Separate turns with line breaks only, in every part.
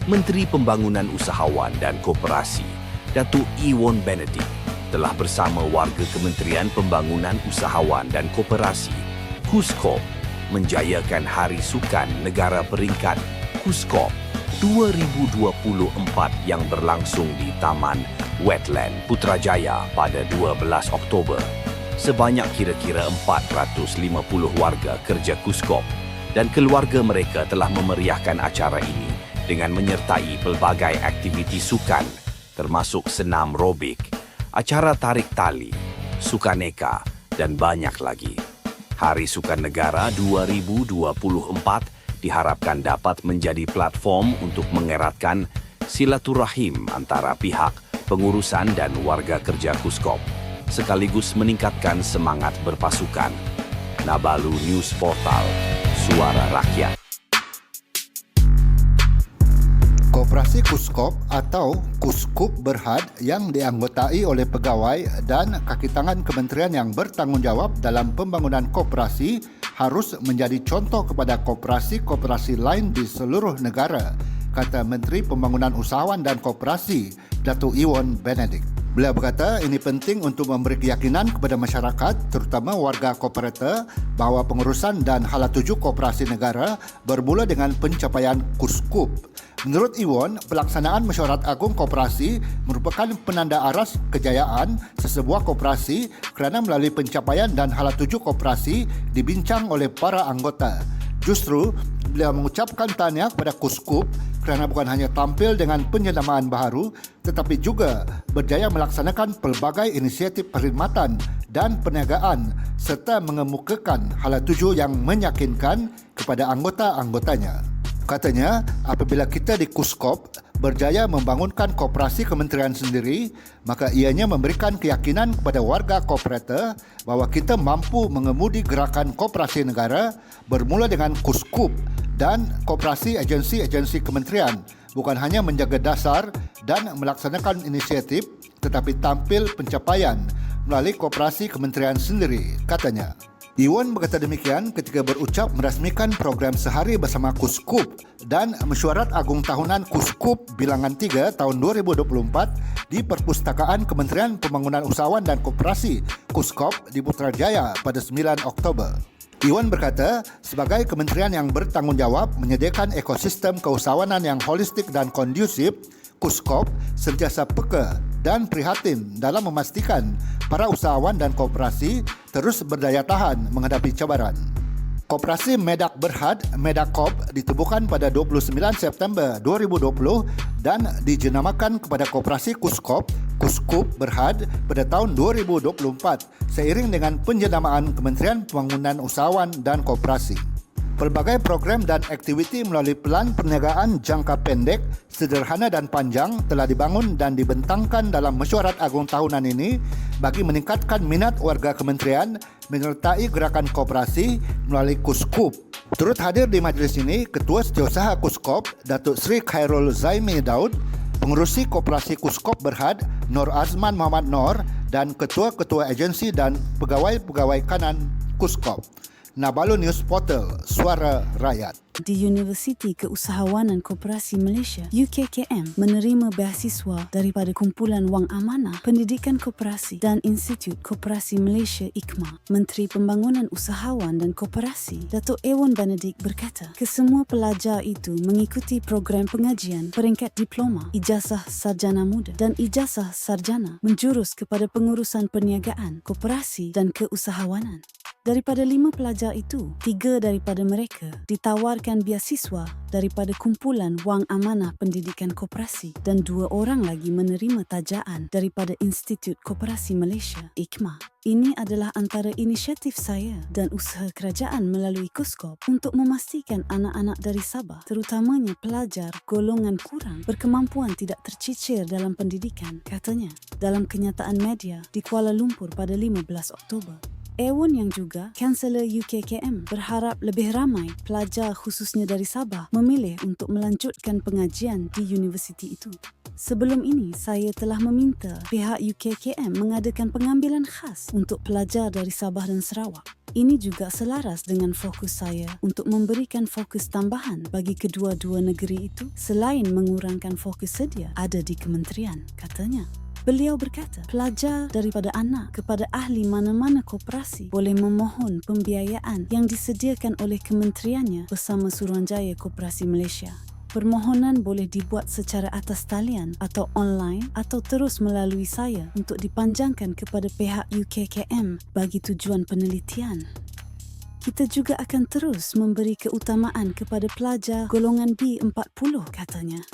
Menteri Pembangunan Usahawan dan Koperasi, Datuk Ewan Benedict, telah bersama warga Kementerian Pembangunan Usahawan dan Koperasi, KUSKOP, menjayakan Hari Sukan Negara Peringkat KUSKOP 2024 yang berlangsung di Taman Wetland Putrajaya pada 12 Oktober. Sebanyak kira-kira 450 warga kerja KUSKOP dan keluarga mereka telah memeriahkan acara ini dengan menyertai pelbagai aktiviti sukan termasuk senam robik, acara tarik tali, sukaneka dan banyak lagi. Hari Sukan Negara 2024 diharapkan dapat menjadi platform untuk mengeratkan silaturahim antara pihak pengurusan dan warga kerja KUSKOP, sekaligus meningkatkan semangat berpasukan. Nabalu News Portal, Suara Rakyat.
Koperasi KUSKOP atau KUSKUP Berhad yang dianggotai oleh pegawai dan kaki tangan kementerian yang bertanggungjawab dalam pembangunan koperasi harus menjadi contoh kepada koperasi-koperasi lain di seluruh negara, kata Menteri Pembangunan Usahawan dan Koperasi, Datuk Ewan Benedict. Beliau berkata ini penting untuk memberi keyakinan kepada masyarakat, terutama warga kooperator, bahawa pengurusan dan hala tuju koperasi negara bermula dengan pencapaian KUSKUP. Menurut Ewan, pelaksanaan Mesyuarat Agung Koperasi merupakan penanda aras kejayaan sesebuah koperasi kerana melalui pencapaian dan hala tuju koperasi dibincang oleh para anggota. Justru, beliau mengucapkan tahniah kepada KUSKUP kerana bukan hanya tampil dengan penyenamaan baharu tetapi juga berjaya melaksanakan pelbagai inisiatif perkhidmatan dan perniagaan serta mengemukakan hala tuju yang meyakinkan kepada anggota-anggotanya. Katanya, apabila kita di KUSKOP berjaya membangunkan koperasi kementerian sendiri, maka ianya memberikan keyakinan kepada warga kooperator bahawa kita mampu mengemudi gerakan koperasi negara bermula dengan KUSKUP dan koperasi agensi-agensi kementerian, bukan hanya menjaga dasar dan melaksanakan inisiatif tetapi tampil pencapaian melalui koperasi kementerian sendiri, katanya. Ewan berkata demikian ketika berucap merasmikan program sehari bersama KUSKUP dan Mesyuarat Agung Tahunan KUSKUP Bilangan 3 tahun 2024 di Perpustakaan Kementerian Pembangunan Usahawan dan Koperasi KUSKOP di Putrajaya pada 9 Oktober. Ewan berkata, sebagai kementerian yang bertanggungjawab menyediakan ekosistem keusahawanan yang holistik dan kondusif, KUSKOP sentiasa peka dan prihatin dalam memastikan para usahawan dan koperasi terus berdaya tahan menghadapi cabaran. Koperasi Medak Berhad, Medakop, ditubuhkan pada 29 September 2020 dan dijenamakan kepada Koperasi KUSKOP, KUSKUP Berhad pada tahun 2024 seiring dengan penjenamaan Kementerian Pembangunan Usahawan dan Koperasi. Pelbagai program dan aktiviti melalui pelan perniagaan jangka pendek, sederhana dan panjang telah dibangun dan dibentangkan dalam Mesyuarat Agung Tahunan ini bagi meningkatkan minat warga kementerian menyertai gerakan koperasi melalui KUSKUP. Turut hadir di majlis ini Ketua Setiausaha KUSKOP, Datuk Seri Khairul Zaimi Daud, Pengerusi Koperasi KUSKOP Berhad, Nur Azman Muhammad Nor dan Ketua-Ketua Agensi dan Pegawai-Pegawai Kanan KUSKOP. Nabalu News Portal, Suara Rakyat.
Di Universiti Keusahawanan Koperasi Malaysia, UKKM, menerima beasiswa daripada Kumpulan Wang Amanah, Pendidikan Koperasi dan Institut Koperasi Malaysia IKMA. Menteri Pembangunan Usahawan dan Koperasi, Datuk Ewan Benedict berkata, kesemua pelajar itu mengikuti program pengajian peringkat diploma, ijazah sarjana muda dan ijazah sarjana menjurus kepada pengurusan perniagaan, koperasi dan keusahawanan. Daripada 5 pelajar itu, 3 daripada mereka ditawarkan beasiswa daripada Kumpulan Wang Amanah Pendidikan Koperasi dan 2 orang lagi menerima tajaan daripada Institut Koperasi Malaysia, IKMA. Ini adalah antara inisiatif saya dan usaha kerajaan melalui KUSKOP untuk memastikan anak-anak dari Sabah, terutamanya pelajar golongan kurang berkemampuan tidak tercicir dalam pendidikan, katanya, dalam kenyataan media di Kuala Lumpur pada 15 Oktober. Ewan yang juga Kansellor UKKM berharap lebih ramai pelajar khususnya dari Sabah memilih untuk melanjutkan pengajian di universiti itu. Sebelum ini, saya telah meminta pihak UKKM mengadakan pengambilan khas untuk pelajar dari Sabah dan Sarawak. Ini juga selaras dengan fokus saya untuk memberikan fokus tambahan bagi kedua-dua negeri itu selain mengurangkan fokus sedia ada di kementerian, katanya. Beliau berkata, pelajar daripada anak kepada ahli mana-mana koperasi boleh memohon pembiayaan yang disediakan oleh kementeriannya bersama Suruhanjaya Koperasi Malaysia. Permohonan boleh dibuat secara atas talian atau online atau terus melalui saya untuk dipanjangkan kepada pihak UKKM bagi tujuan penelitian. Kita juga akan terus memberi keutamaan kepada pelajar golongan B40, katanya.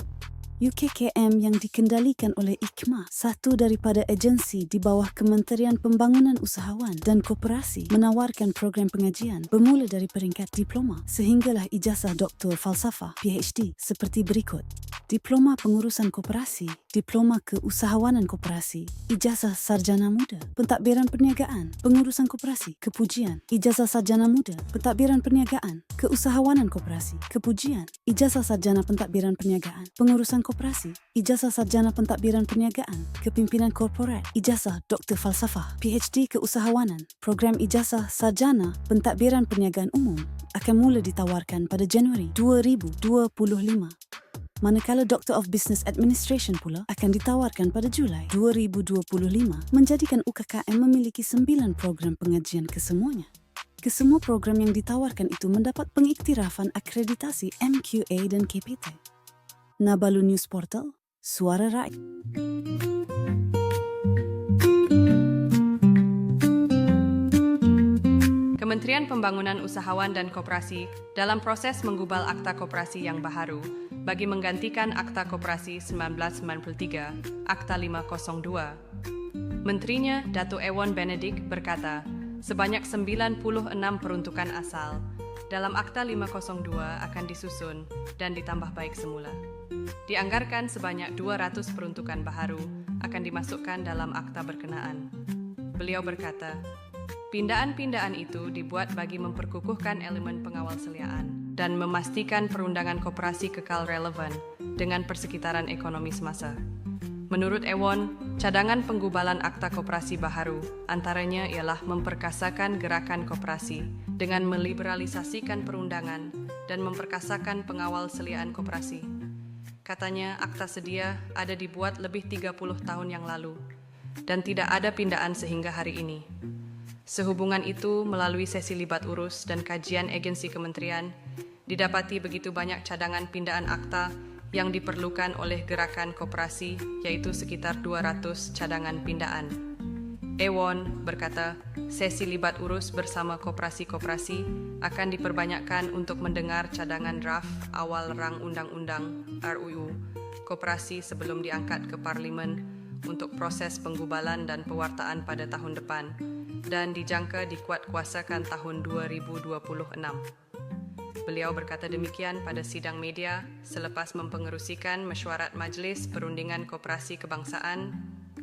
UKKM yang dikendalikan oleh IKMA, satu daripada agensi di bawah Kementerian Pembangunan Usahawan dan Koperasi, menawarkan program pengajian bermula dari peringkat diploma sehinggalah ijazah doktor falsafah PhD seperti berikut. Diploma Pengurusan Koperasi, Diploma Keusahawanan Koperasi, Ijazah Sarjana Muda, Pentadbiran Perniagaan, Pengurusan Koperasi, Kepujian, Ijazah Sarjana Muda, Pentadbiran Perniagaan, Keusahawanan Koperasi, Kepujian, Ijazah Sarjana Pentadbiran Perniagaan, Pengurusan Koperasi, Ijazah Sarjana Pentadbiran Perniagaan, Kepimpinan Korporat, Ijazah Doktor Falsafah, PhD Keusahawanan, Program Ijazah Sarjana Pentadbiran Perniagaan Umum akan mula ditawarkan pada Januari 2025. Manakala Doctor of Business Administration pula akan ditawarkan pada Julai 2025, menjadikan UKKM memiliki 9 program pengajian kesemuanya. Kesemua program yang ditawarkan itu mendapat pengiktirafan akreditasi MQA dan KPT. Nabalu News Portal, Suara Rakyat.
Kementerian Pembangunan Usahawan dan Koperasi dalam proses menggubal Akta Koperasi yang baharu bagi menggantikan Akta Koperasi 1993, Akta 502. Menterinya, Datuk Ewan Benedict, berkata, sebanyak 96 peruntukan asal dalam Akta 502 akan disusun dan ditambah baik semula. Dianggarkan sebanyak 200 peruntukan baharu akan dimasukkan dalam akta berkenaan. Beliau berkata, pindaan-pindaan itu dibuat bagi memperkukuhkan elemen pengawal seliaan dan memastikan perundangan koperasi kekal relevan dengan persekitaran ekonomi semasa. Menurut Ewon, cadangan penggubalan akta koperasi baharu antaranya ialah memperkasakan gerakan koperasi dengan meliberalisasikan perundangan dan memperkasakan pengawal seliaan koperasi. Katanya, akta sedia ada dibuat lebih 30 tahun yang lalu dan tidak ada pindaan sehingga hari ini. Sehubungan itu, melalui sesi libat urus dan kajian agensi kementerian, didapati begitu banyak cadangan pindaan akta yang diperlukan oleh gerakan koperasi, yaitu sekitar 200 cadangan pindaan. Ewon berkata, sesi libat urus bersama koperasi-koperasi akan diperbanyakkan untuk mendengar cadangan draft awal rang undang-undang RUU koperasi sebelum diangkat ke Parlimen untuk proses penggubalan dan pewartaan pada tahun depan dan dijangka dikuatkuasakan tahun 2026. Beliau berkata demikian pada sidang media selepas mempengerusikan mesyuarat Majlis Perundingan Koperasi Kebangsaan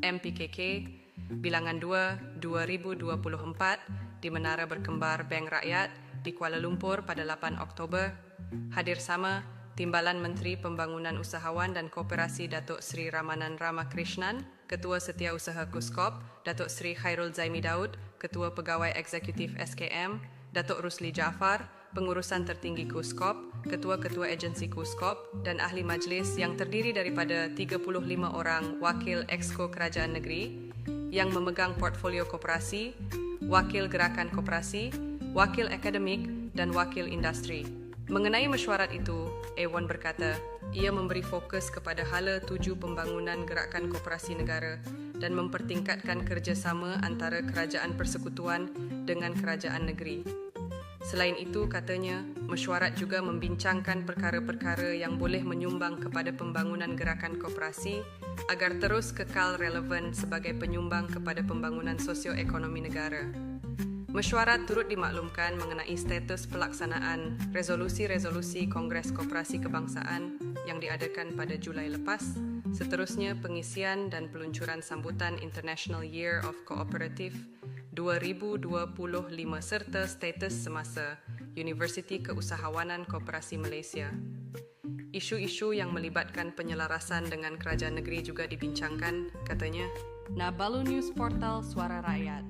MPKK Bilangan 2 2024 di Menara Berkembar Bank Rakyat di Kuala Lumpur pada 8 Oktober. Hadir sama Timbalan Menteri Pembangunan Usahawan dan Koperasi Datuk Seri Ramanan Ramakrishnan, Ketua Setiausaha KUSKOP, Datuk Seri Khairul Zaimi Daud, Ketua Pegawai Eksekutif SKM, Datuk Rusli Jaafar, Pengurusan Tertinggi KUSKOP, Ketua-Ketua Agensi KUSKOP dan Ahli Majlis yang terdiri daripada 35 orang Wakil Exco Kerajaan Negeri yang memegang portfolio koperasi, Wakil Gerakan Koperasi, Wakil Akademik dan Wakil Industri. Mengenai mesyuarat itu, Ewon berkata, ia memberi fokus kepada hala tuju pembangunan gerakan koperasi negara dan mempertingkatkan kerjasama antara kerajaan persekutuan dengan kerajaan negeri. Selain itu, katanya, mesyuarat juga membincangkan perkara-perkara yang boleh menyumbang kepada pembangunan gerakan koperasi agar terus kekal relevan sebagai penyumbang kepada pembangunan sosioekonomi negara. Mesyuarat turut dimaklumkan mengenai status pelaksanaan resolusi-resolusi Kongres Koperasi Kebangsaan yang diadakan pada Julai lepas, seterusnya pengisian dan peluncuran sambutan International Year of Cooperative 2025 serta status semasa Universiti Keusahawanan Koperasi Malaysia. Isu-isu yang melibatkan penyelarasan dengan kerajaan negeri juga dibincangkan, katanya. Nabalu News Portal Suara Rakyat.